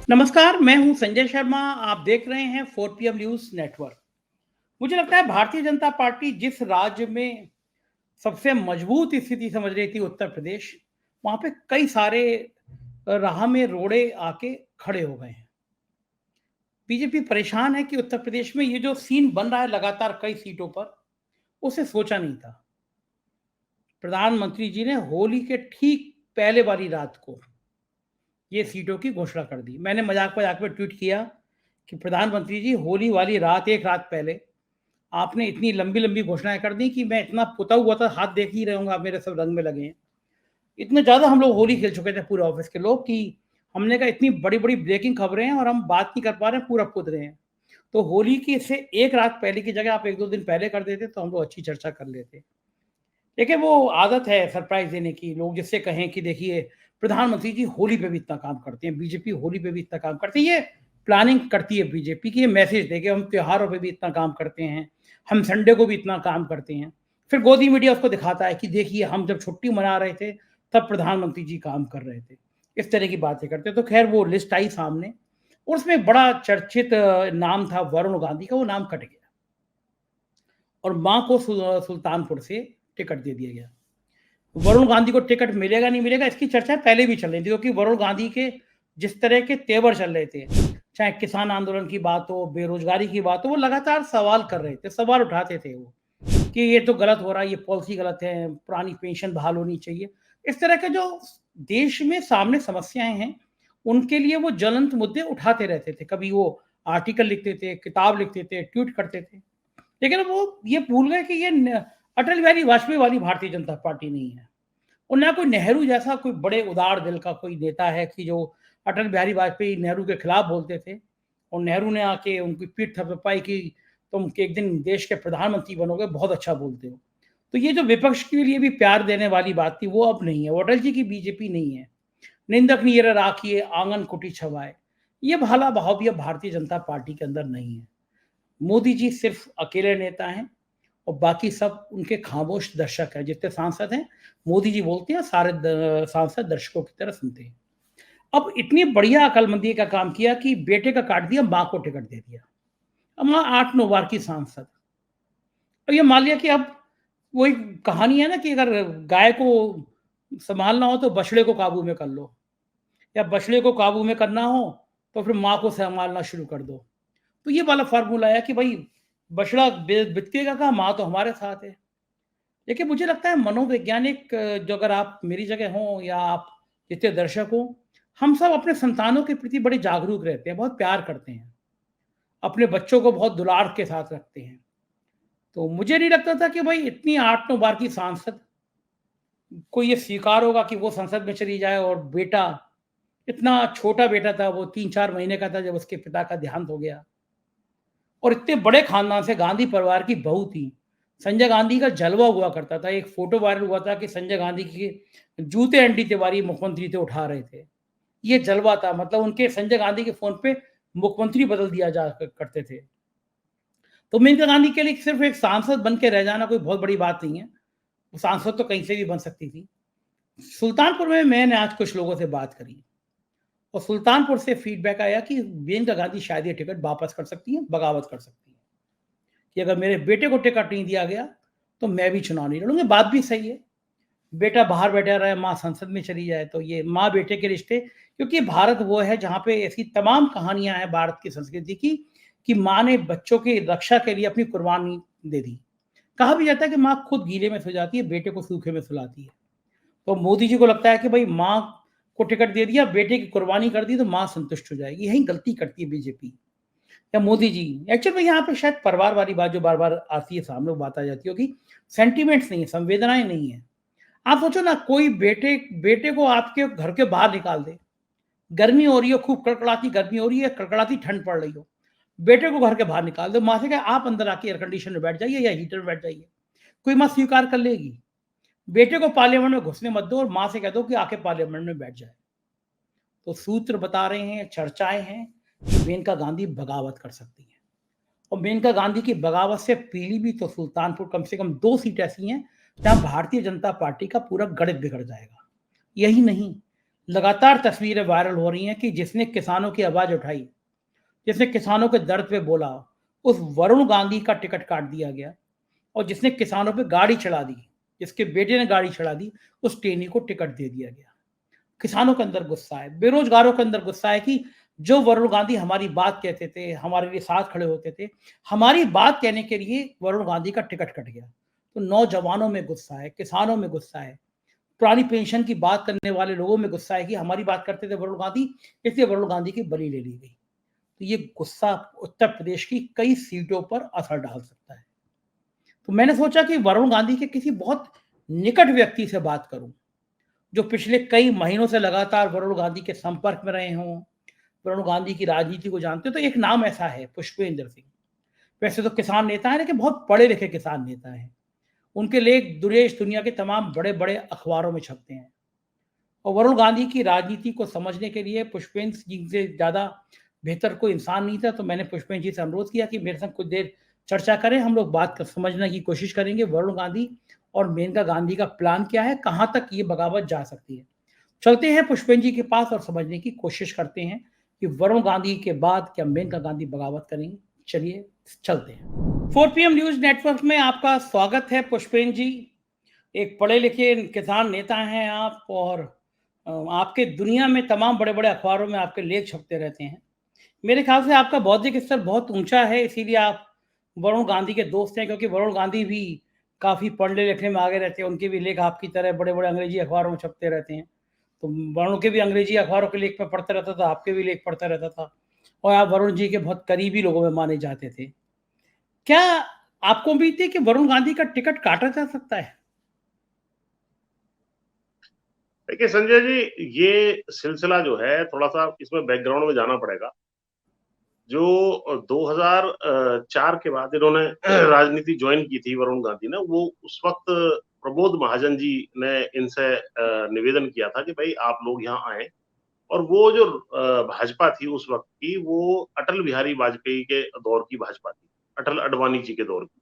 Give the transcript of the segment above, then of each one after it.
नमस्कार, मैं हूं संजय शर्मा। आप देख रहे हैं 4 PM न्यूज नेटवर्क। मुझे लगता है भारतीय जनता पार्टी जिस राज्य में सबसे मजबूत स्थिति समझ रही थी, उत्तर प्रदेश, वहां पे कई सारे राह में रोड़े आके खड़े हो गए हैं। बीजेपी परेशान है कि उत्तर प्रदेश में ये जो सीन बन रहा है लगातार कई सीटों पर, उसे सोचा नहीं था। प्रधानमंत्री जी ने होली के ठीक पहले वाली रात को ये सीटों की घोषणा कर दी। मैंने मजाक-मजाक में ट्वीट किया कि प्रधानमंत्री जी, होली वाली रात, 1 रात पहले आपने इतनी लंबी-लंबी घोषणाएँ कर दी कि मैं इतना पुता हुआ था, हाथ देख ही रहे होंगे आप, मेरे सब रंग में लगे हैं। इतने ज़्यादा हम लोग होली खेल चुके थे पूरे ऑफ़िस के लोग कि हमने कहा इतनी बड़ी-बड़ी ब्रेकिंग खबरें हैं और हम बात नहीं कर पा रहे हैं, पूरा कूद रहे हैं। तो होली की से 1 रात पहले की जगह आप 1-2 दिन पहले कर देते तो हम लोग अच्छी चर्चा कर लेते। देखिए, वो आदत है सरप्राइज़ देने की। लोग जिससे कहें कि देखिए, प्रधानमंत्री जी होली पे भी इतना काम करते हैं, बीजेपी होली पे भी इतना काम करती है। ये प्लानिंग करती है बीजेपी कि ये मैसेज दे के हम त्योहारों पे भी इतना काम करते हैं, हम संडे को भी इतना काम करते हैं। फिर गोदी मीडिया उसको दिखाता है कि देखिए, हम जब छुट्टी मना रहे थे, तब प्रधानमंत्री जी काम कर रहे थे। इस तरह की बातें करते हैं। तो खैर वो लिस्ट आई सामने और उसमें बड़ा चर्चित नाम था वरुण गांधी का, वो नाम कट गया और माँ को सुल्तानपुर से टिकट दे दिया गया। वरुण गांधी को टिकट मिलेगा नहीं मिलेगा, इसकी चर्चा पहले भी चल रही थी, क्योंकि वरुण गांधी के जिस तरह के तेवर चल रहे थे, चाहे किसान आंदोलन की बात हो, बेरोजगारी की बात हो, वो लगातार सवाल कर रहे थे, सवाल उठाते थे वो कि ये तो गलत हो रहा है, ये पॉलिसी गलत है, पुरानी पेंशन बहाल होनी चाहिए। इस तरह के जो देश में सामने समस्याएं हैं, उनके लिए वो ज्वलंत मुद्दे उठाते रहते थे। कभी वो आर्टिकल लिखते थे, किताब लिखते थे, ट्वीट करते थे। लेकिन वो ये भूल गए कि अटल बिहारी वाजपेयी वाली भारतीय जनता पार्टी नहीं है। और ना कोई नेहरू जैसा कोई बड़े उदार दिल का कोई नेता है कि जो अटल बिहारी वाजपेयी नेहरू के खिलाफ बोलते थे और नेहरू ने आके उनकी पीठ थपथपाई कि तुम एक दिन देश के प्रधानमंत्री बनोगे, बहुत अच्छा बोलते हो। तो ये जो विपक्ष के लिए भी प्यार देने वाली बात थी, वो अब नहीं है। वो अटल जी की बीजेपी नहीं है। निंदक नीर राखिए आंगन कुटी छवाए, ये भाला भाव भी अब भारतीय जनता पार्टी के अंदर नहीं है। मोदी जी सिर्फ अकेले नेता हैं और बाकी सब उनके खामोश दर्शक हैं। जितने सांसद हैं, मोदी जी बोलते हैं, सारे सांसद दर्शकों की तरह सुनते हैं। अब इतनी बढ़िया अकलमंदी का काम किया कि बेटे का काट दिया, माँ को टिकट दे दिया। अब माँ 8-9 बार की सांसद। और ये मान लिया कि अब वही कहानी है ना कि अगर गाय को संभालना हो तो बछड़े को काबू में कर लो, या बछड़े को काबू में करना हो तो फिर माँ को संभालना शुरू कर दो। तो ये वाला फार्मूला है कि भाई बछड़ा बिकेगा कहाँ, माँ तो हमारे साथ है। देखिए, मुझे लगता है मनोवैज्ञानिक, जो अगर आप मेरी जगह हों या आप जितने दर्शक हों, हम सब अपने संतानों के प्रति बड़े जागरूक रहते हैं, बहुत प्यार करते हैं, अपने बच्चों को बहुत दुलार के साथ रखते हैं। तो मुझे नहीं लगता था कि भाई इतनी 8-9 बार की सांसद को ये स्वीकार होगा कि वो संसद में चली जाए और बेटा, इतना छोटा बेटा था, वो 3-4 महीने का था जब उसके पिता का देहांत हो गया। और इतने बड़े खानदान से गांधी परिवार की बहू थी। संजय गांधी का जलवा हुआ करता था। एक फोटो वायरल हुआ था कि संजय गांधी के जूते एनडी तिवारी मुख्यमंत्री थे उठा रहे थे। ये जलवा था, मतलब उनके संजय गांधी के फोन पे मुख्यमंत्री बदल दिया जा करते थे। तो मेनका गांधी के लिए सिर्फ एक सांसद बन के रह जाना कोई बहुत बड़ी बात नहीं है। वो सांसद तो कहीं से भी बन सकती थी। सुल्तानपुर में मैंने आज कुछ लोगों से बात करी और सुल्तानपुर से फीडबैक आया कि मेनका गांधी शायद ये टिकट वापस कर सकती हैं, बगावत कर सकती हैं कि अगर मेरे बेटे को टिकट नहीं दिया गया तो मैं भी चुनाव नहीं लड़ूंगी। बात भी सही है। बेटा बाहर बैठा रहे, माँ संसद में चली जाए, तो ये माँ बेटे के रिश्ते, क्योंकि भारत वो है जहाँ पे ऐसी तमाम कहानियां हैं भारत की संस्कृति की कि माँ ने बच्चों की रक्षा के लिए अपनी कुर्बानी दे दी। कहा भी जाता है कि माँ खुद गीले में सो जाती है, बेटे को सूखे में सुलाती है। तो मोदी जी को लगता है कि भाई माँ को टिकट दे दिया, बेटे की कुर्बानी कर दी तो माँ संतुष्ट हो जाएगी। यही गलती करती है बीजेपी या मोदी जी। एक्चुअल में यहाँ पे शायद परिवार वाली बात जो बार-बार आती है सामने, वो बात आ जाती होगी। सेंटिमेंट्स नहीं है, संवेदनाएँ नहीं है। आप सोचो ना, कोई बेटे बेटे को आपके घर के बाहर निकाल दे। गर्मी हो रही हो, खूब कड़कड़ाती गर्मी हो रही है, कड़कड़ाती ठंड पड़ रही हो। बेटे को घर के बाहर निकाल दो, माँ से कहे आप अंदर आके एयर कंडीशन में बैठ जाइए या हीटर में बैठ जाइए। कोई माँ स्वीकार कर लेगी? बेटे को पार्लियामेंट में घुसने मत दो और माँ से कह दो कि आके पार्लियामेंट में बैठ जाए। तो सूत्र बता रहे हैं, चर्चाएँ हैं कि मेनका गांधी बगावत कर सकती है। और मेनका गांधी की बगावत से पीलीभीत तो सुल्तानपुर, कम से कम 2 सीट ऐसी हैं जहां भारतीय जनता पार्टी का पूरा गणित बिगड़ जाएगा। यही नहीं, लगातार तस्वीरें वायरल हो रही हैं कि जिसने किसानों की आवाज़ उठाई, जिसने किसानों के दर्द पे बोला, उस वरुण गांधी का टिकट काट दिया गया और जिसने किसानों पे गाड़ी चढ़ा दी, जिसके बेटे ने गाड़ी चढ़ा दी, उस टेनी को टिकट दे दिया गया। किसानों के अंदर गुस्सा है, बेरोजगारों के अंदर गुस्सा है कि जो वरुण गांधी हमारी बात कहते थे, हमारे लिए साथ खड़े होते थे, हमारी बात कहने के लिए वरुण गांधी का टिकट कट गया। तो नौजवानों में गुस्सा है, किसानों में गुस्सा है, पुरानी पेंशन की बात करने वाले लोगों में गुस्सा है कि हमारी बात करते थे वरुण गांधी, इसलिए वरुण गांधी की बलि ले ली गई। तो ये गुस्सा उत्तर प्रदेश की कई सीटों पर असर डाल सकता है। तो मैंने सोचा कि वरुण गांधी के किसी बहुत निकट व्यक्ति से बात करूं, जो पिछले कई महीनों से लगातार वरुण गांधी के संपर्क में रहे हों, वरुण गांधी की राजनीति को जानते हो। तो एक नाम ऐसा है, पुष्पेंद्र सिंह। वैसे तो किसान नेता है, लेकिन बहुत पढ़े लिखे किसान नेता है। उनके लेख देश दुनिया के तमाम बड़े बड़े अखबारों में छपते हैं और वरुण गांधी की राजनीति को समझने के लिए पुष्पेंद्र जी से ज़्यादा बेहतर कोई इंसान नहीं था। तो मैंने पुष्पेंद्र जी से अनुरोध किया कि मेरे साथ कुछ देर चर्चा करें, हम लोग बात कर समझने की कोशिश करेंगे वरुण गांधी और मेनका गांधी का प्लान क्या है, कहाँ तक ये बगावत जा सकती है। चलते हैं पुष्पेंद्र जी के पास और समझने की कोशिश करते हैं कि वरुण गांधी के बाद क्या मेनका गांधी बगावत करेंगे। चलिए चलते हैं। 4 PM न्यूज नेटवर्क में आपका स्वागत है पुष्पेंद्र जी। एक पढ़े लिखे किसान नेता हैं आप और आपके दुनिया में तमाम बड़े बड़े अखबारों में आपके लेख छपते रहते हैं। मेरे ख्याल से आपका बौद्धिक स्तर बहुत ऊंचा है, इसीलिए आप वरुण गांधी के दोस्त हैं, क्योंकि वरुण गांधी भी काफ़ी पढ़ने लिखने में आगे रहते हैं। उनके भी लेख आपकी तरह बड़े बड़े अंग्रेजी अखबारों में छपते रहते हैं। तो वरुण के भी अंग्रेजी अखबारों के लेख में पढ़ता रहता था, आपके भी लेख पढ़ता रहता था और आप वरुण जी के बहुत करीबी लोगों में माने जाते थे। क्या आपको उम्मीद थी कि वरुण गांधी का टिकट काटा जा सकता है? देखिए संजय जी, ये सिलसिला जो है थोड़ा सा इसमें बैकग्राउंड में जाना पड़ेगा। जो 2004 के बाद इन्होंने राजनीति ज्वाइन की थी वरुण गांधी ने, वो उस वक्त प्रबोध महाजन जी ने इनसे निवेदन किया था कि भाई आप लोग यहाँ आए। और वो जो भाजपा थी उस वक्त की, वो अटल बिहारी वाजपेयी के दौर की भाजपा थी, अटल अडवाणी जी के दौर की।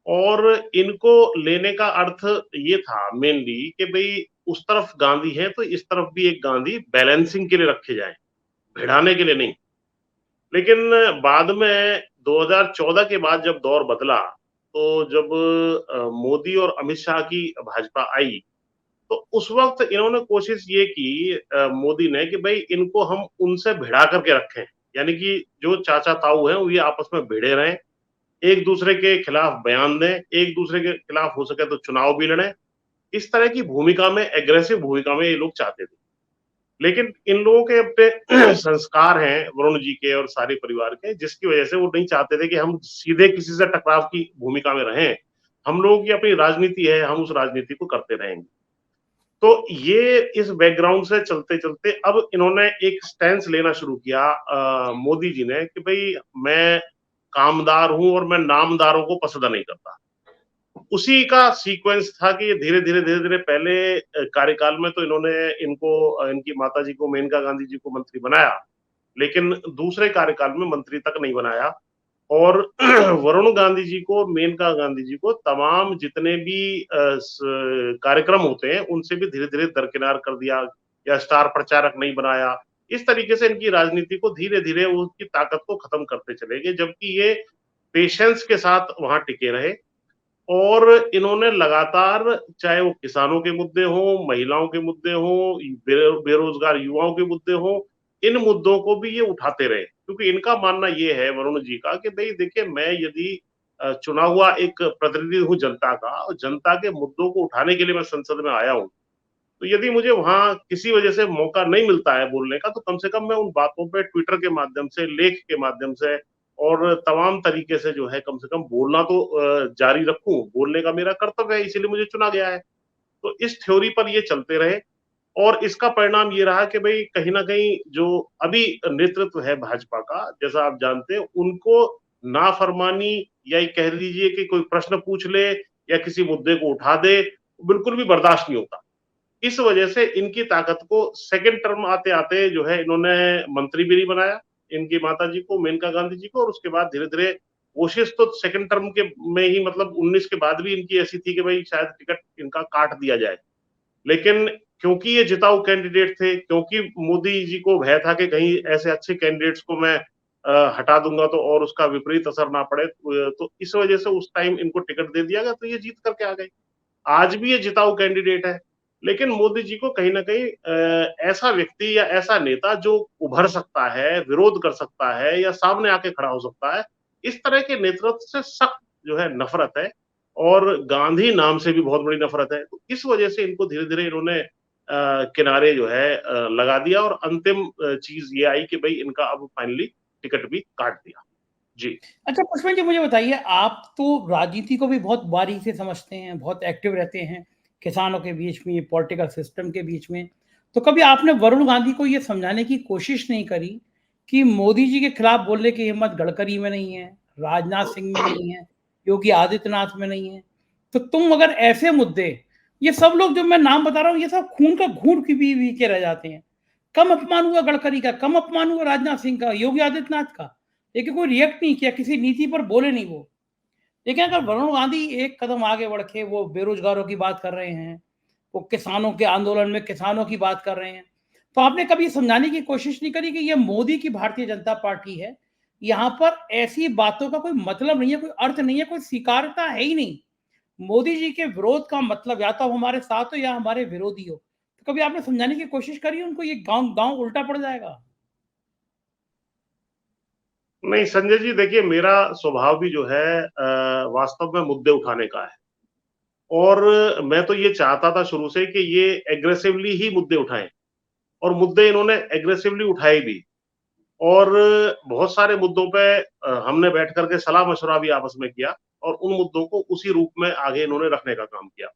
और इनको लेने का अर्थ ये था मेनली कि भाई उस तरफ गांधी है तो इस तरफ भी एक गांधी बैलेंसिंग के लिए रखे जाए, भिड़ाने के लिए नहीं। लेकिन बाद में 2014 के बाद जब दौर बदला, तो जब मोदी और अमित शाह की भाजपा आई, तो उस वक्त इन्होंने कोशिश ये की मोदी ने कि भाई इनको हम उनसे भिड़ा करके रखें, यानी कि जो चाचा ताऊ हैं वो ये आपस में भिड़े रहें, एक दूसरे के खिलाफ बयान दें, एक दूसरे के खिलाफ हो सके तो चुनाव भी लड़ें। इस तरह की भूमिका में, एग्रेसिव भूमिका में ये लोग चाहते थे। लेकिन इन लोगों के अपने संस्कार हैं वरुण जी के और सारे परिवार के, जिसकी वजह से वो नहीं चाहते थे कि हम सीधे किसी से टकराव की भूमिका में रहें। हम लोगों की अपनी राजनीति है, हम उस राजनीति को करते रहेंगे। तो ये इस बैकग्राउंड से चलते चलते अब इन्होंने एक स्टैंस लेना शुरू किया मोदी जी ने कि भाई मैं कामदार हूं और मैं नामदारों को पसंद नहीं करता। उसी का सीक्वेंस था कि ये धीरे धीरे पहले कार्यकाल में तो इन्होंने इनकी माता जी को, मेनका गांधी जी को मंत्री बनाया, लेकिन दूसरे कार्यकाल में मंत्री तक नहीं बनाया। और वरुण गांधी जी को, मेनका गांधी जी को तमाम जितने भी कार्यक्रम होते हैं उनसे भी धीरे धीरे दरकिनार कर दिया या स्टार प्रचारक नहीं बनाया। इस तरीके से इनकी राजनीति को धीरे धीरे उसकी ताकत को खत्म करते चले गए, जबकि ये पेशेंस के साथ वहां टिके रहे। और इन्होंने लगातार, चाहे वो किसानों के मुद्दे हों, महिलाओं के मुद्दे हों, बेरोजगार युवाओं के मुद्दे हों, इन मुद्दों को भी ये उठाते रहे, क्योंकि इनका मानना ये है वरुण जी का कि भाई देखिए, मैं यदि चुना हुआ एक प्रतिनिधि हूं जनता का, और जनता के मुद्दों को उठाने के लिए मैं संसद में आया हूं, तो यदि मुझे वहां किसी वजह से मौका नहीं मिलता है बोलने का, तो कम से कम मैं उन बातों पे ट्विटर के माध्यम से, लेख के माध्यम से और तमाम तरीके से जो है कम से कम बोलना तो जारी रखूं। बोलने का मेरा कर्तव्य है, इसीलिए मुझे चुना गया है। तो इस थ्योरी पर ये चलते रहे और इसका परिणाम ये रहा कि भाई कहीं ना कहीं जो अभी नेतृत्व है भाजपा का, जैसा आप जानते हैं, उनको नाफरमानी या कह लीजिए कि कोई प्रश्न पूछ ले या किसी मुद्दे को उठा दे, बिल्कुल भी बर्दाश्त नहीं होता। इस वजह से इनकी ताकत को सेकंड टर्म आते आते जो है इन्होंने मंत्री भी नहीं बनाया इनकी माता जी को, मेनका गांधी जी को। और उसके बाद धीरे धीरे कोशिश तो सेकंड टर्म के में ही, मतलब 19 के बाद भी इनकी ऐसी थी कि भाई शायद टिकट इनका काट दिया जाए। लेकिन क्योंकि ये जिताऊ कैंडिडेट थे, क्योंकि मोदी जी को भय था कि कहीं ऐसे अच्छे कैंडिडेट्स को मैं हटा दूंगा तो और उसका विपरीत असर ना पड़े, तो इस वजह से उस टाइम इनको टिकट दे दिया गया, तो ये जीत करके आ गए। आज भी ये जिताऊ कैंडिडेट है, लेकिन मोदी जी को कहीं न कहीं ऐसा व्यक्ति या ऐसा नेता जो उभर सकता है, विरोध कर सकता है या सामने आके खड़ा हो सकता है, इस तरह के नेतृत्व से सख्त जो है नफ़रत है, और गांधी नाम से भी बहुत बड़ी नफ़रत है। तो इस वजह से इनको धीरे-धीरे इन्होंने किनारे जो है लगा दिया, और अंतिम चीज़ ये आई कि भई इनका अब फाइनली टिकट भी काट दिया। जी। अच्छा पुष्पन जी, मुझे बताइए, आप तो राजनीति को भी बहुत बारीकी से समझते हैं, बहुत एक्टिव रहते हैं किसानों के बीच में, पॉलिटिकल सिस्टम के बीच में। तो कभी आपने वरुण गांधी को ये समझाने की कोशिश नहीं करी कि मोदी जी के खिलाफ बोलने की हिम्मत गडकरी में नहीं है, राजनाथ सिंह में नहीं है, योगी आदित्यनाथ में नहीं है? तो तुम अगर ऐसे मुद्दे, ये सब लोग जो मैं नाम बता रहा हूँ, ये सब खून का घूंट पी के रह जाते हैं। कम अपमान हुआ गडकरी का, कम अपमान हुआ राजनाथ सिंह का, योगी आदित्यनाथ का, लेकिन कोई रिएक्ट नहीं किया, किसी नीति पर बोले नहीं वो। लेकिन अगर वरुण गांधी एक कदम आगे बढ़ के वो बेरोजगारों की बात कर रहे हैं, वो किसानों के आंदोलन में किसानों की बात कर रहे हैं, तो आपने कभी समझाने की कोशिश नहीं करी कि ये मोदी की भारतीय जनता पार्टी है, यहाँ पर ऐसी बातों का कोई मतलब नहीं है, कोई अर्थ नहीं है, कोई स्वीकार्यता है ही नहीं। मोदी जी के विरोध का मतलब या तो आप हमारे साथ हो या हमारे विरोधी हो। तो कभी आपने समझाने की कोशिश करी उनको, ये गाँव गाँव उल्टा पड़ जाएगा? नहीं संजय जी, देखिए मेरा स्वभाव भी जो है वास्तव में मुद्दे उठाने का है, और मैं तो ये चाहता था शुरू से कि ये एग्रेसिवली ही मुद्दे उठाएं, और मुद्दे इन्होंने एग्रेसिवली उठाए भी, और बहुत सारे मुद्दों पे हमने बैठ करके सलाह मशवरा भी आपस में किया, और उन मुद्दों को उसी रूप में आगे इन्होंने रखने का काम किया।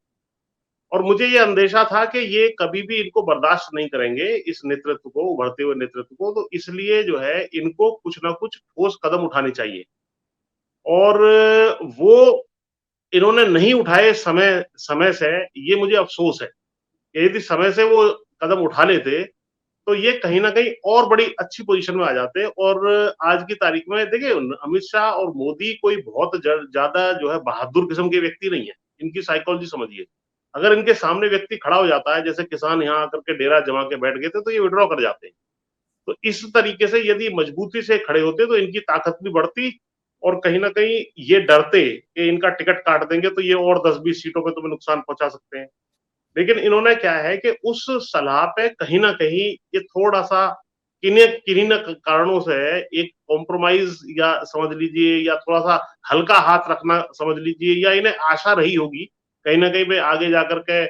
और मुझे ये अंदेशा था कि ये कभी भी इनको बर्दाश्त नहीं करेंगे, इस नेतृत्व को, उभरते हुए नेतृत्व को, तो इसलिए जो है इनको कुछ ना कुछ ठोस कदम उठाने चाहिए, और वो इन्होंने नहीं उठाए समय समय से, ये मुझे अफ़सोस है। यदि समय से वो कदम उठा लेते, तो ये कहीं न कहीं और बड़ी अच्छी पोज़ीशन में आ जाते, और आज की तारीख में देखिए अमित शाह और मोदी कोई बहुत ज़्यादा जो है बहादुर किस्म के व्यक्ति नहीं है। इनकी साइकोलॉजी समझिए। अगर इनके सामने व्यक्ति खड़ा हो जाता है, जैसे किसान यहाँ आकर के डेरा जमा के बैठ गए थे, तो ये विथड्रॉ कर जाते हैं। तो इस तरीके से यदि मजबूती से खड़े होते, तो इनकी ताकत भी बढ़ती, और कहीं न कहीं ये डरते कि इनका टिकट काट देंगे तो ये और 10-20 सीटों पे तुम्हें नुकसान पहुँचा सकते हैं। लेकिन इन्होंने क्या है कि उस सलाह पे कहीं न कहीं ये थोड़ा-सा किन्हीं न कारणों से एक कॉम्प्रोमाइज़, या समझ लीजिए, या थोड़ा-सा हल्का हाथ रखना समझ लीजिए, या इन्हें आशा रही होगी, कहीं न कहीं भई आगे जाकर के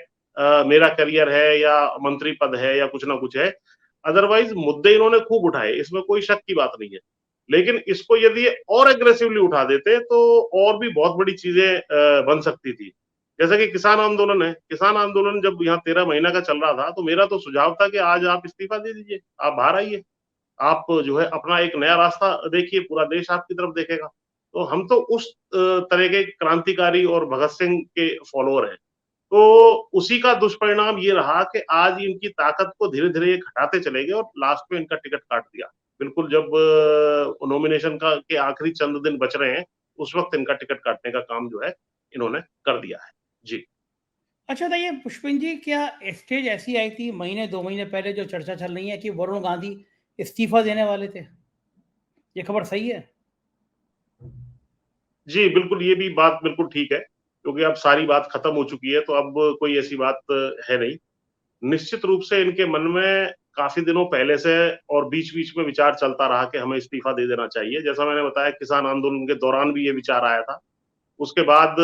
मेरा करियर है या मंत्री पद है या कुछ ना कुछ है। अदरवाइज़ मुद्दे इन्होंने खूब उठाए, इसमें कोई शक की बात नहीं है। लेकिन इसको यदि ये और एग्रेसिवली उठा देते, तो और भी बहुत बड़ी चीज़ें बन सकती थी। जैसे कि किसान आंदोलन है, किसान आंदोलन जब यहाँ 13 महीना का चल रहा था, तो मेरा तो सुझाव था कि आज आप इस्तीफा दे दीजिए, आप बाहर आइए। आप जो है अपना एक नया रास्ता देखिए, पूरा देश आपकी तरफ देखेगा। तो हम तो उस तरह के क्रांतिकारी और भगत सिंह के फॉलोअर हैं। तो उसी का दुष्परिणाम ये रहा कि आज इनकी ताकत को धीरे-धीरे ये घटाते चले गए, और लास्ट में इनका टिकट काट दिया। बिल्कुल जब नॉमिनेशन का के आखिरी चंद दिन बच रहे हैं, उस वक़्त इनका टिकट काटने का काम जो है, इन्होंने कर दिया है। जी। अच्छा बताइए पुष्पिन जी, क्या स्टेज ऐसी आई थी महीने 2 महीने पहले जो चर्चा चल रही है कि वरुण गांधी इस्तीफा देने वाले थे? ये खबर सही है? जी, बिल्कुल ये भी बात बिल्कुल ठीक है, क्योंकि अब सारी बात खत्म हो चुकी है, तो अब कोई ऐसी बात है नहीं। निश्चित रूप से इनके मन में काफ़ी दिनों पहले से और बीच-बीच में विचार चलता रहा कि हमें इस्तीफा दे देना चाहिए। जैसा मैंने बताया, किसान आंदोलन के दौरान भी ये विचार आया था। उसके बाद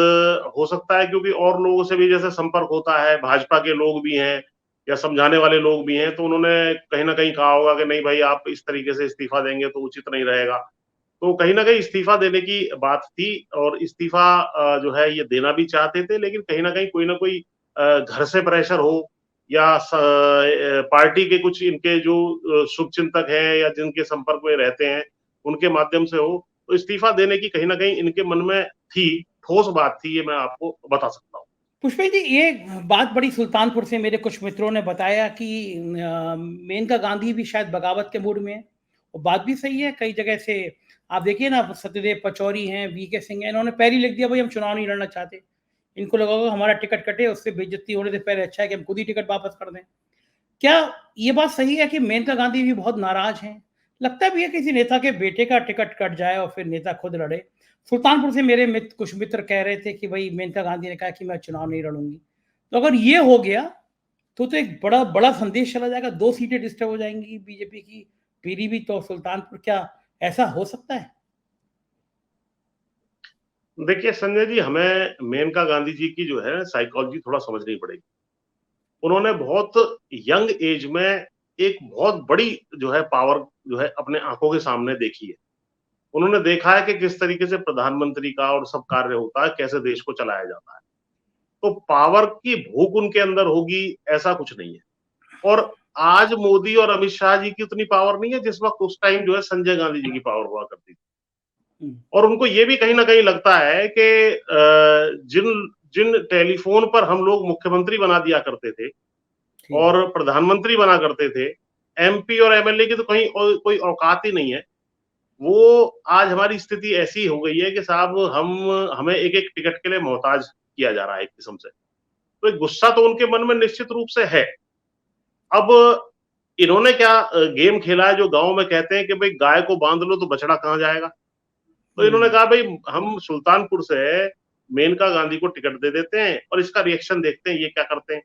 हो सकता है क्योंकि और लोगों से भी जैसे संपर्क होता है, भाजपा के लोग भी हैं या समझाने वाले लोग भी हैं, तो उन्होंने कहीं न कहीं कहा होगा कि नहीं भाई, आप इस तरीके से इस्तीफा देंगे तो उचित नहीं रहेगा। तो कहीं न कहीं इस्तीफा देने की बात थी, और इस्तीफा जो है ये देना भी चाहते थे, लेकिन कहीं न कहीं कोई न कोई घर से प्रेशर हो, या पार्टी के कुछ इनके जो शुभचिंतक हैं या जिनके संपर्क में रहते हैं, उनके माध्यम से हो, तो इस्तीफा देने की कहीं न कहीं इनके मन में थी, ठोस बात थी, ये मैं आपको बता सकता हूँ। पुष्पा जी, ये बात बड़ी सुल्तानपुर से मेरे कुछ मित्रों ने बताया कि मेनका गांधी भी शायद बगावत के मूड में है, और बात भी सही है। कई जगह से आप देखिए ना, सत्यदेव पचौरी हैं, वीके सिंह हैं, इन्होंने पहले ही लिख दिया भाई हम चुनाव नहीं लड़ना चाहते। इनको लगा होगा हमारा टिकट कटे, उससे बेइज्जती होने से पहले अच्छा है कि हम खुद ही टिकट वापस कर दें। क्या ये बात सही है कि मेनका गांधी भी बहुत नाराज हैं? लगता भी है किसी नेता के बेटे का टिकट कट जाए और फिर नेता खुद लड़े। सुल्तानपुर से मेरे कुछ मित्र कह रहे थे कि भाई मेनका गांधी ने कहा कि मैं चुनाव नहीं लड़ूंगी। तो अगर ये हो गया तो एक बड़ा बड़ा संदेश चला जाएगा, 2 सीटें डिस्टर्ब हो जाएंगी बीजेपी की, पीलीभीत तो सुल्तानपुर। क्या ऐसा हो सकता है? देखिए संजय जी, हमें मेनका गांधी जी की जो है साइकोलॉजी थोड़ा समझनी पड़ेगी। उन्होंने बहुत यंग एज में एक बहुत बड़ी जो है पावर जो है अपने आंखों के सामने देखी है। उन्होंने देखा है कि किस तरीके से प्रधानमंत्री का और सब कार्य होता है, कैसे देश को चलाया जाता है। तो पावर की भूख उनके अंदर होगी, ऐसा कुछ नहीं है। और आज मोदी और अमित शाह जी की उतनी पावर नहीं है जिस वक्त उस टाइम जो है संजय गांधी जी की पावर हुआ करती थी। और उनको ये भी कहीं ना कहीं लगता है कि जिन जिन टेलीफोन पर हम लोग मुख्यमंत्री बना दिया करते थे और प्रधानमंत्री बना करते थे, एमपी और एमएलए की तो कहीं कोई औकात ही नहीं है। वो आज हमारी स्थिति ऐसी हो गई है कि साहब हमें एक एक टिकट के लिए मोहताज किया जा रहा है एक किस्म से। तो एक गुस्सा तो उनके मन में निश्चित रूप से है। अब इन्होंने क्या गेम खेला है जो गांव में कहते हैं कि भाई गाय को बांध लो तो बछड़ा कहां जाएगा। तो इन्होंने कहा भाई हम सुल्तानपुर से मेनका गांधी को टिकट दे देते हैं और इसका रिएक्शन देखते हैं ये क्या करते हैं।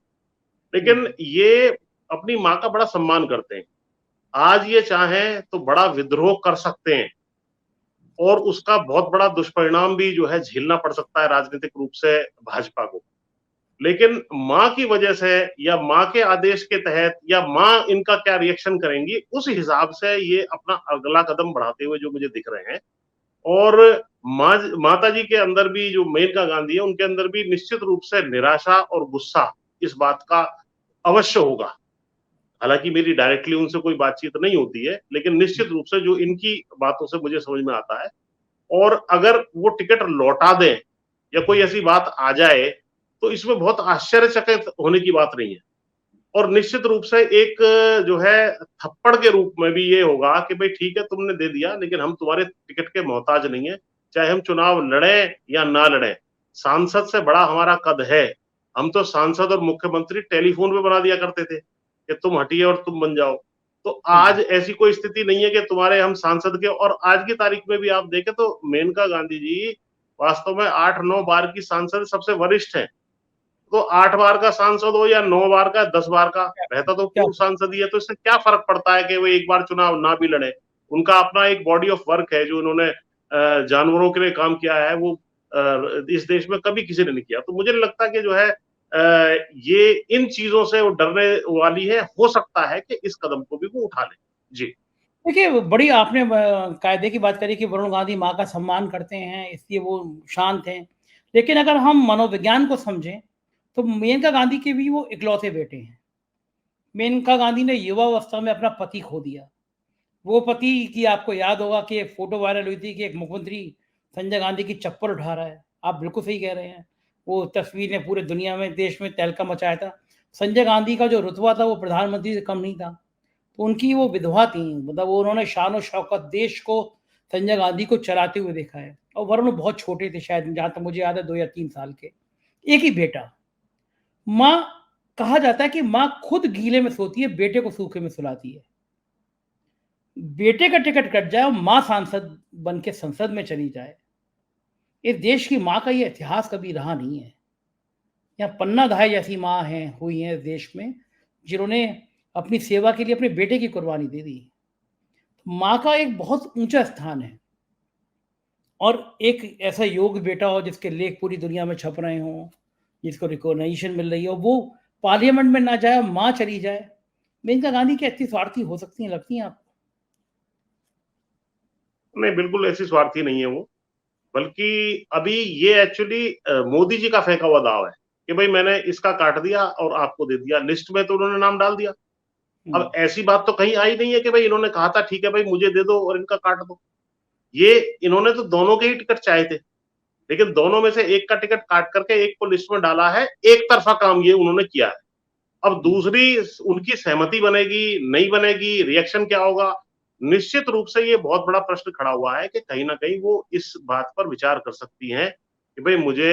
लेकिन ये अपनी माँ का बड़ा सम्मान करते हैं। आज ये चाहें तो बड़ा विद्रोह कर सकते हैं और उसका बहुत बड़ा दुष्परिणाम भी जो है झेलना पड़ सकता है राजनीतिक रूप से भाजपा को। लेकिन माँ की वजह से या माँ के आदेश के तहत या माँ इनका क्या रिएक्शन करेंगी, उस हिसाब से ये अपना अगला कदम बढ़ाते हुए जो मुझे दिख रहे हैं। और माता जी के अंदर भी जो मेनका गांधी है उनके अंदर भी निश्चित रूप से निराशा और गुस्सा इस बात का अवश्य होगा। हालांकि मेरी डायरेक्टली उनसे कोई बातचीत नहीं होती है, लेकिन निश्चित रूप से जो इनकी बातों से मुझे समझ में आता है। और अगर वो टिकट लौटा दें या कोई ऐसी बात आ जाए तो इसमें बहुत आश्चर्यचकित होने की बात नहीं है। और निश्चित रूप से एक जो है थप्पड़ के रूप में भी ये होगा कि भाई ठीक है तुमने दे दिया, लेकिन हम तुम्हारे टिकट के मोहताज नहीं है। चाहे हम चुनाव लड़े या ना लड़े, सांसद से बड़ा हमारा कद है। हम तो सांसद और मुख्यमंत्री टेलीफोन पे बना दिया करते थे कि तुम हटिए और तुम बन जाओ। तो आज ऐसी कोई स्थिति नहीं है कि तुम्हारे हम सांसद के। और आज की तारीख में भी आप देखें तो मेनका गांधी जी वास्तव में 8-9 बार की सांसद सबसे वरिष्ठ है। तो 8 बार का सांसद हो या 9 बार का, 10 बार का, रहता तो क्या पूर्व सांसद ही है। तो इससे क्या फर्क पड़ता है कि वो एक बार चुनाव ना भी लड़े। उनका अपना एक बॉडी ऑफ वर्क है जो उन्होंने जानवरों के लिए काम किया है, वो इस देश में कभी किसी ने नहीं किया। तो मुझे नहीं लगता कि जो है ये इन चीजों से वो डरने वाली है। हो सकता है कि इस कदम को भी वो उठा ले। जी। देखिए, बड़ी आपने कायदे की बात करी कि वरुण गांधी माँ का सम्मान करते हैं, इसलिए वो शांत हैं। लेकिन अगर हम मनोविज्ञान को समझें, तो मेनका गांधी के भी वो इकलौते बेटे हैं। मेनका गांधी ने युवावस्था में अपना पति खो दिया। वो पति की आपको याद होगा कि एक फ़ोटो वायरल हुई थी कि एक मुख्यमंत्री संजय गांधी की चप्पल उठा रहा है। आप बिल्कुल सही कह रहे हैं। वो तस्वीर ने पूरे दुनिया में, देश में तहलका मचाया था। संजय गांधी का जो रुतबा था, वो प्रधानमंत्री से कम नहीं था। तो उनकी वो विधवा थी, मतलब वो उन्होंने शान-ओ-शौकत देश को, संजय गांधी को चलाते हुए देखा है। और वरुण बहुत छोटे थे शायद, जहाँ तक मुझे याद है 2 या 3 साल के। एक ही बेटा। माँ, कहा जाता है कि माँ खुद गीले में सोती है, बेटे को सूखे में सुलाती है। बेटे का टिकट कट जाए और माँ सांसद बन के संसद में चली जाए, इस देश की माँ का ये इतिहास कभी रहा नहीं है। यहाँ पन्ना धाय जैसी माँ हैं, हुई हैं इस देश में, जिन्होंने अपनी सेवा के लिए अपने बेटे की कुर्बानी दे दी। माँ का एक बहुत ऊंचा स्थान है। और एक ऐसा योग्य बेटा हो जिसके लेख पूरी दुनिया में छप रहे हों, जिसको रिकॉग्निशन मिल रही हो, वो पार्लियामेंट में ना जाए, माँ चली जाए। मेनका गांधी क्या इतनी स्वार्थी हो सकती हैं, लगती हैं आपको? नहीं, बिल्कुल ऐसी स्वार्थी नहीं है वो। बल्कि अभी ये एक्चुअली मोदी जी का फेंका हुआ दाव है कि भाई मैंने इसका काट दिया और आपको दे दिया। लिस्ट में तो उन्होंने नाम डाल दिया। अब ऐसी बात तो कहीं आई नहीं है कि भाई इन्होंने कहा था ठीक है भाई मुझे दे दो और इनका काट दो। ये इन्होंने तो दोनों के ही टिकट चाहे थे, लेकिन दोनों में से एक का टिकट काट करके एक को लिस्ट में डाला है। एक तरफा काम ये उन्होंने किया है। अब दूसरी उनकी सहमति बनेगी नहीं बनेगी, रिएक्शन क्या होगा, निश्चित रूप से ये बहुत बड़ा प्रश्न खड़ा हुआ है कि कहीं ना कहीं वो इस बात पर विचार कर सकती हैं कि भाई मुझे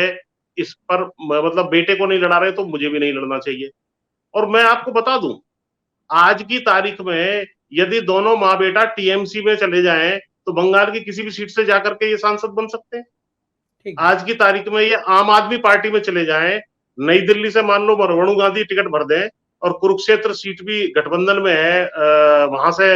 इस पर मतलब बेटे को नहीं लड़ा रहे तो मुझे भी नहीं लड़ना चाहिए। और मैं आपको बता दूं, आज की तारीख में यदि दोनों माँ बेटा टीएमसी में चले जाएं तो बंगाल की किसी भी सीट से जाकर के ये सांसद बन सकते हैं। ठीक है। आज की तारीख में ये आम आदमी पार्टी में चले जाएं, नई दिल्ली से मान लो वरुण गांधी टिकट भर दें और कुरुक्षेत्र सीट भी गठबंधन में है, वहां से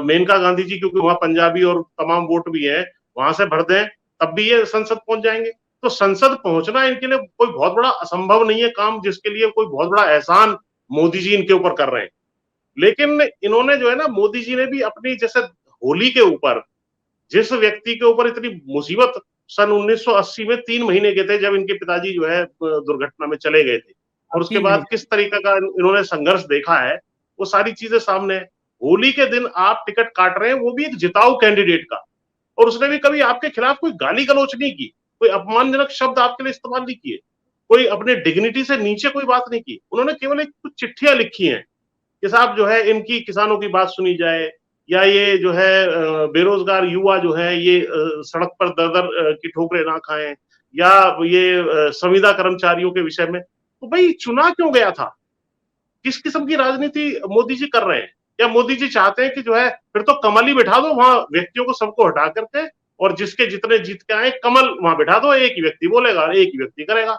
मेनका गांधी जी, क्योंकि वहां पंजाबी और तमाम वोट भी है, वहां से भर दें, तब भी ये संसद पहुंच जाएंगे। तो संसद पहुंचना इनके लिए कोई बहुत बड़ा असंभव नहीं है काम, जिसके लिए कोई बहुत बड़ा एहसान मोदी जी इनके ऊपर कर रहे हैं। लेकिन इन्होंने जो है ना, मोदी जी ने भी अपनी, जैसे होली के ऊपर जिस व्यक्ति के ऊपर इतनी मुसीबत सन 1980 में 3 महीने के थे, जब इनके पिताजी जो है दुर्घटना में चले गए थे, और उसके 3 बाद महीने। किस तरीके का इन्होंने संघर्ष देखा है, वो सारी चीजें सामने है। होली के दिन आप टिकट काट रहे हैं, वो भी एक जिताऊ कैंडिडेट का, और उसने भी कभी आपके खिलाफ कोई गाली गलौच नहीं की, कोई अपमानजनक शब्द आपके लिए इस्तेमाल नहीं किए, कोई अपने डिग्निटी से नीचे कोई बात नहीं की। उन्होंने केवल एक कुछ चिट्ठियां लिखी हैं कि साहब जो है इनकी किसानों की बात सुनी जाए, या ये जो है बेरोजगार युवा जो है ये सड़क पर दर दर की ठोकरें ना खाएं, या ये संविदा कर्मचारियों के विषय में। तो भाई चुना क्यों गया था? किस किस्म की राजनीति मोदी जी कर रहे हैं? या मोदी जी चाहते हैं कि जो है फिर तो कमल ही बिठा दो वहां, व्यक्तियों को सबको हटा करके, और जिसके जितने जीत के आए कमल वहां बिठा दो, एक ही व्यक्ति बोलेगा और एक ही व्यक्ति करेगा।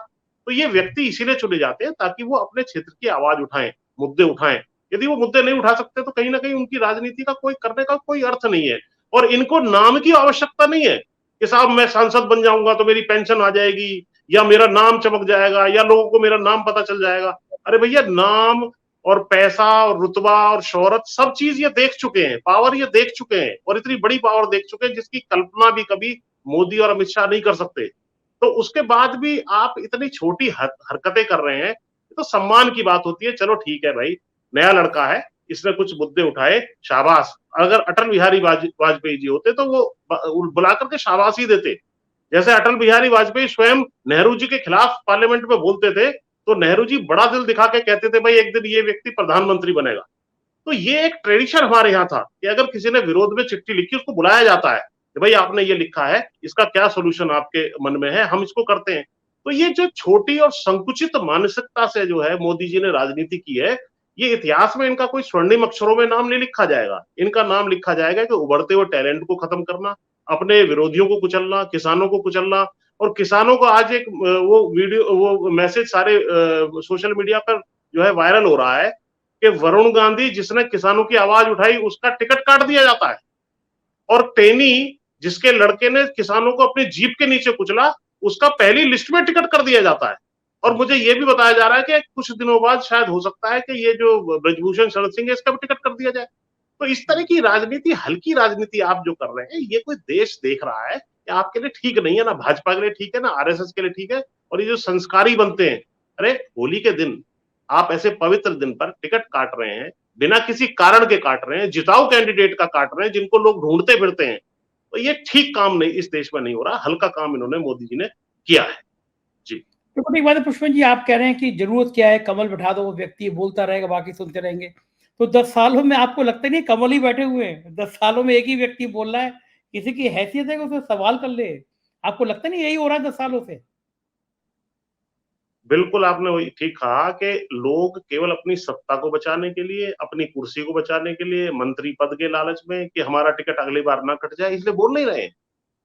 तो ये व्यक्ति इसीलिए चुने जाते हैं ताकि वो अपने क्षेत्र की आवाज उठाएं, मुद्दे उठाएं। यदि वो मुद्दे नहीं उठा सकते तो कहीं ना कहीं उनकी राजनीति का कोई करने का कोई अर्थ नहीं है। और इनको नाम की आवश्यकता नहीं है कि साहब मैं सांसद बन जाऊंगा तो मेरी पेंशन आ जाएगी, या मेरा नाम चमक जाएगा, या लोगों को मेरा नाम पता चल जाएगा। अरे भैया, नाम और पैसा और रुतबा और शोहरत सब चीज ये देख चुके हैं, पावर ये देख चुके हैं, और इतनी बड़ी पावर देख चुके हैं जिसकी कल्पना भी कभी मोदी और अमित शाह नहीं कर सकते। तो उसके बाद भी आप इतनी छोटी हरकतें कर रहे हैं, तो सम्मान की बात होती है। चलो ठीक है भाई, नया लड़का है, इसने कुछ मुद्दे उठाए, शाबाश। अगर अटल बिहारी वाजपेयी जी होते तो वो बुला करके शाबाशी देते। जैसे अटल बिहारी वाजपेयी स्वयं नेहरू जी के खिलाफ पार्लियामेंट में बोलते थे, तो नेहरू जी बड़ा दिल दिखा के कहते थे भाई एक दिन ये व्यक्ति प्रधानमंत्री बनेगा। तो ये एक ट्रेडिशन हमारे यहाँ था कि अगर किसी ने विरोध में चिट्ठी लिखी, उसको बुलाया जाता है कि भाई आपने ये लिखा है, इसका क्या सोल्यूशन आपके मन में है, हम इसको करते हैं। तो ये जो छोटी और संकुचित मानसिकता से जो है मोदी जी ने राजनीति की है, ये इतिहास में इनका कोई स्वर्णिम अक्षरों में नाम नहीं लिखा जाएगा। इनका नाम लिखा जाएगा कि उभरते हुए टैलेंट को खत्म करना, अपने विरोधियों को कुचलना, किसानों को कुचलना। और किसानों को आज एक वो वीडियो, वो मैसेज सारे सोशल मीडिया पर जो है वायरल हो रहा है कि वरुण गांधी जिसने किसानों की आवाज उठाई उसका टिकट काट दिया जाता है, और टेनी जिसके लड़के ने किसानों को अपनी जीप के नीचे कुचला, उसका पहली लिस्ट में टिकट कर दिया जाता है। और मुझे ये भी बताया जा रहा है कि कुछ दिनों बाद शायद हो सकता है कि ये जो ब्रजभूषण शरद सिंह है इसका भी टिकट कर दिया जाए। तो इस तरह की राजनीति, हल्की राजनीति आप जो कर रहे हैं, ये कोई देश देख रहा है कि आपके लिए ठीक नहीं है, ना भाजपा के लिए ठीक है, ना आरएसएस के लिए ठीक है। और ये जो संस्कारी बनते हैं, अरे होली के दिन आप ऐसे पवित्र दिन पर टिकट काट रहे हैं, बिना किसी कारण के काट रहे हैं, जिताऊ कैंडिडेट का काट रहे हैं जिनको लोग ढूंढते फिरते हैं। तो ये ठीक काम नहीं, इस देश में नहीं हो रहा। हल्का काम इन्होंने मोदी जी ने किया है। जी तो एक बात है पुष्पन जी, आप कह रहे हैं कि जरूरत क्या है, कमल बैठा दो, वो व्यक्ति बोलता रहेगा, बाकी सुनते रहेंगे। तो 10 सालों में आपको लगता नहीं कमल ही बैठे हुए हैं? 10 सालों में एक ही व्यक्ति बोल रहा है, किसी की हैसियत है कि उसे सवाल कर ले? आपको लगता नहीं यही हो रहा है 10 सालों से? बिल्कुल, आपने वही ठीक कहा कि लोग केवल अपनी सत्ता को बचाने के लिए, अपनी कुर्सी को बचाने के लिए, मंत्री पद के लालच में कि हमारा टिकट अगली बार ना कट जाए, इसलिए बोल नहीं रहे हैं।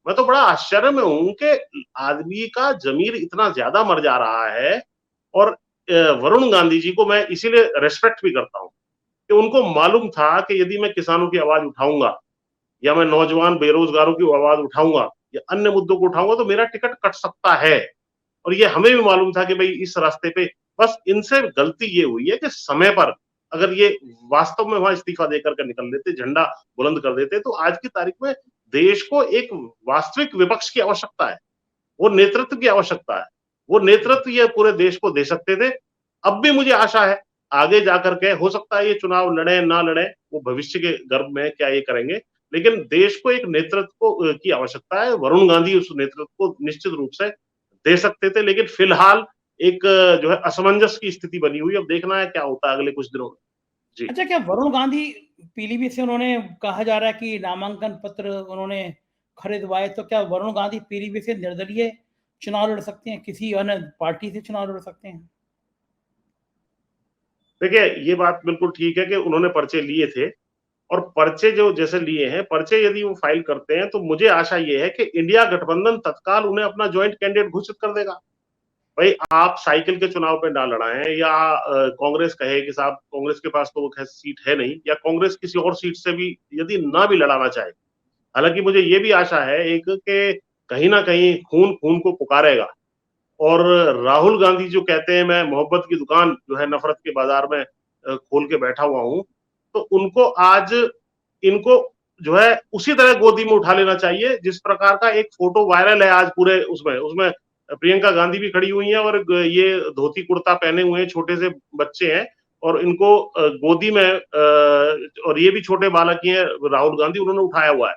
मैं तो बड़ा आश्चर्य में हूं कि आदमी का जमीर इतना ज्यादा मर जा रहा है। और वरुण गांधी जी को मैं इसीलिए रेस्पेक्ट भी करता हूं कि उनको मालूम था कि यदि मैं किसानों की आवाज उठाऊंगा, या मैं नौजवान बेरोजगारों की आवाज उठाऊंगा, या अन्य मुद्दों को उठाऊंगा, तो मेरा टिकट कट सकता है। और ये हमें भी मालूम था कि भाई इस रास्ते पे, बस इनसे गलती ये हुई है कि समय पर अगर ये वास्तव में वहां इस्तीफा देकर के निकल लेते, झंडा बुलंद कर देते, तो आज की तारीख में देश को एक वास्तविक विपक्ष की आवश्यकता है, वो नेतृत्व की आवश्यकता है। वो नेतृत्व ये पूरे देश को दे सकते थे। अब भी मुझे आशा है आगे जाकर के, हो सकता है ये चुनाव लड़े ना लड़े, वो भविष्य के गर्भ में क्या ये करेंगे, लेकिन देश को एक नेतृत्व को की आवश्यकता है। वरुण गांधी उस नेतृत्व को निश्चित रूप से दे सकते थे, लेकिन फिलहाल एक जो है असमंजस की स्थिति बनी हुई। अब देखना है क्या होता है अगले कुछ दिनों में। जी अच्छा, क्या वरुण गांधी पीलीभीत से, उन्होंने कहा जा रहा है कि नामांकन पत्र उन्होंने खरीदवाए, तो क्या वरुण गांधी पीलीभीत से निर्दलीय चुनाव लड़ सकते हैं, किसी अन्य पार्टी से चुनाव लड़ सकते हैं। देखिए, ये बात बिल्कुल ठीक है कि उन्होंने पर्चे लिए थे और पर्चे जो जैसे लिए हैं, पर्चे यदि वो फाइल करते हैं, तो मुझे आशा ये है कि इंडिया गठबंधन तत्काल उन्हें अपना जॉइंट कैंडिडेट घोषित कर देगा। भाई आप साइकिल के चुनाव पे ना लड़ाएं या कांग्रेस कहे कि साहब कांग्रेस के पास तो वो खैर सीट है नहीं, या कांग्रेस किसी और सीट से भी यदि ना भी लड़ाना चाहे, हालांकि मुझे ये भी आशा है एक कि कहीं ना कहीं खून खून को पुकारेगा। और राहुल गांधी जो कहते हैं मैं मोहब्बत की दुकान जो है नफरत के बाजार में खोल के बैठा हुआ हूं, तो उनको आज इनको जो है उसी तरह गोदी में उठा लेना चाहिए जिस प्रकार का एक फोटो वायरल है आज पूरे उसमें उसमें प्रियंका गांधी भी खड़ी हुई हैं और ये धोती कुर्ता पहने हुए छोटे से बच्चे हैं और इनको गोदी में और ये भी छोटे बालक ही हैं, राहुल गांधी उन्होंने उठाया हुआ है।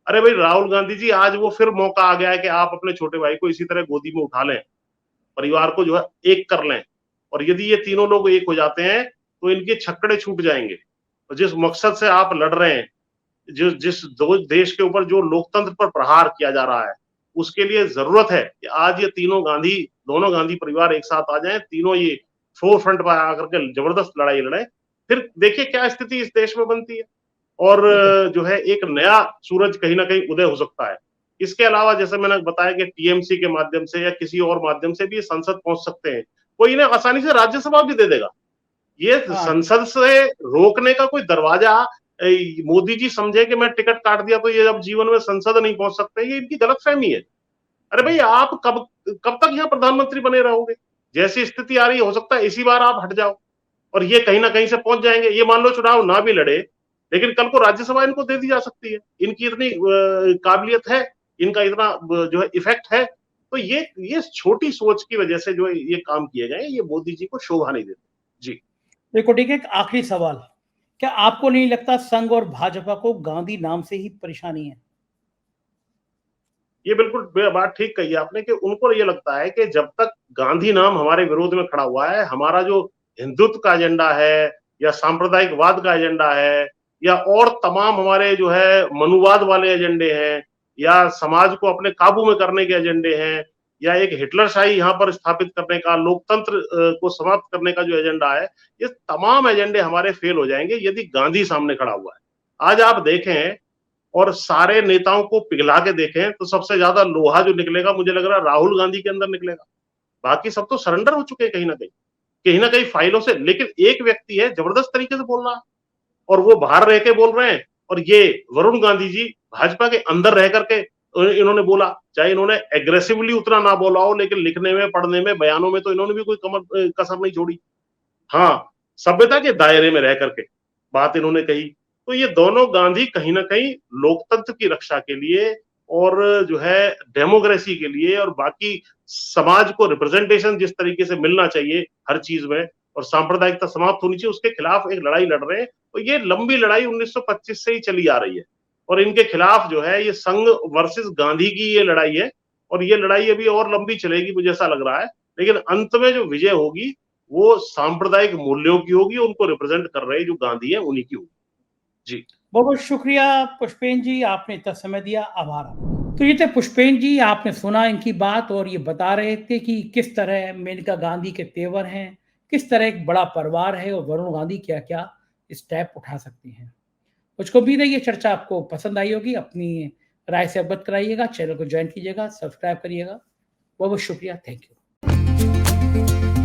अरे भाई राहुल गांधी जी, आज वो फिर मौका आ गया है कि आप अपने छोटे भाई को इसी तरह गोदी में उठा लें, परिवार को जो है एक कर लें, और यदि ये तीनों लोग एक हो जाते हैं तो इनके छक्कड़े छूट जाएंगे। और जिस मकसद से आप लड़ रहे हैं, जिस जिस दो देश के ऊपर जो लोकतंत्र पर प्रहार किया जा रहा है, उसके लिए जरूरत है कि आज ये तीनों गांधी, दोनों गांधी परिवार एक साथ आ जाएं, तीनों ये फोर फ्रंट पर आकर के जबरदस्त लड़ाई लड़े, फिर देखिए क्या स्थिति इस देश में बनती है और जो है एक नया सूरज कहीं ना कहीं उदय हो सकता है। इसके अलावा जैसे मैंने बताया कि टीएमसी के माध्यम से या किसी और माध्यम से भी संसद पहुंच सकते हैं, कोई इन्हें आसानी से राज्यसभा भी दे देगा। ये हाँ, संसद से रोकने का कोई दरवाजा मोदी जी समझे कि मैं टिकट काट दिया तो ये अब जीवन में संसद नहीं पहुंच सकते, ये इनकी गलतफहमी है। अरे भाई आप कब कब तक यहाँ प्रधानमंत्री बने रहोगे? जैसी स्थिति आ रही है हो सकता है इसी बार आप हट जाओ और ये कहीं ना कहीं से पहुंच जाएंगे। ये मान लो चुनाव ना भी लड़े, लेकिन कल को राज्यसभा इनको दे दी जा सकती है। इनकी इतनी काबिलियत है, इनका इतना जो है इफेक्ट है। तो ये छोटी सोच की वजह से जो ये काम किए गए, ये मोदी जी को शोभा नहीं देते। जी देखो ठीक है, एक आखिरी सवाल, क्या आपको नहीं लगता संघ और भाजपा को गांधी नाम से ही परेशानी है? ये बिल्कुल बात ठीक कही आपने कि उनको ये लगता है कि जब तक गांधी नाम हमारे विरोध में खड़ा हुआ है, हमारा जो हिंदुत्व का एजेंडा है या सांप्रदायिकवाद का एजेंडा है या और तमाम हमारे जो है मनुवाद वाले एजेंडे हैं या समाज को अपने काबू में करने के एजेंडे हैं या एक हिटलरशाही यहाँ पर स्थापित करने का, लोकतंत्र को समाप्त करने का जो एजेंडा है, ये तमाम एजेंडे हमारे फेल हो जाएंगे यदि गांधी सामने खड़ा हुआ है। आज आप देखें और सारे नेताओं को पिघला के देखें तो सबसे ज्यादा लोहा जो निकलेगा मुझे लग रहा है राहुल गांधी के अंदर निकलेगा। बाकी सब तो सरेंडर हो चुके हैं कहीं ना कहीं फाइलों से, लेकिन एक व्यक्ति है जबरदस्त तरीके से बोल रहा है और वो बाहर रह के बोल रहे हैं। और ये वरुण गांधी जी भाजपा के अंदर रह करके इन्होंने बोला, चाहे इन्होंने एग्रेसिवली उतना ना बोला हो, लेकिन लिखने में, पढ़ने में, बयानों में तो इन्होंने भी कोई कसर नहीं छोड़ी। हाँ, सभ्यता के दायरे में रह करके बात इन्होंने कही। तो ये दोनों गांधी कहीं ना कहीं लोकतंत्र की रक्षा के लिए और जो है डेमोक्रेसी के लिए और बाकी समाज को रिप्रेजेंटेशन जिस तरीके से मिलना चाहिए हर चीज में और सांप्रदायिकता समाप्त होनी चाहिए, उसके खिलाफ एक लड़ाई लड़ रहे हैं। तो ये लंबी लड़ाई 1925 से ही चली आ रही है और इनके खिलाफ जो है ये संघ वर्सेस गांधी की ये लड़ाई है और ये लड़ाई अभी और लंबी चलेगी मुझे ऐसा लग रहा है। लेकिन अंत में जो विजय होगी वो सांप्रदायिक मूल्यों की होगी, उनको रिप्रेजेंट कर रहे जो गांधी है उन्हीं की होगी। जी बहुत बहुत शुक्रिया पुष्पेन जी, आपने इतना समय दिया, आभार। तो ये थे पुष्पेन जी, आपने सुना इनकी बात और ये बता रहे थे कि किस तरह मेनका गांधी के तेवर हैं, किस तरह एक बड़ा परिवार है और वरुण गांधी क्या क्या स्टेप उठा सकते हैं। मुझको उम्मीद है ये चर्चा आपको पसंद आई होगी। अपनी राय से अवगत कराइएगा, चैनल को ज्वाइन कीजिएगा, सब्सक्राइब करिएगा। बहुत बहुत शुक्रिया, थैंक यू।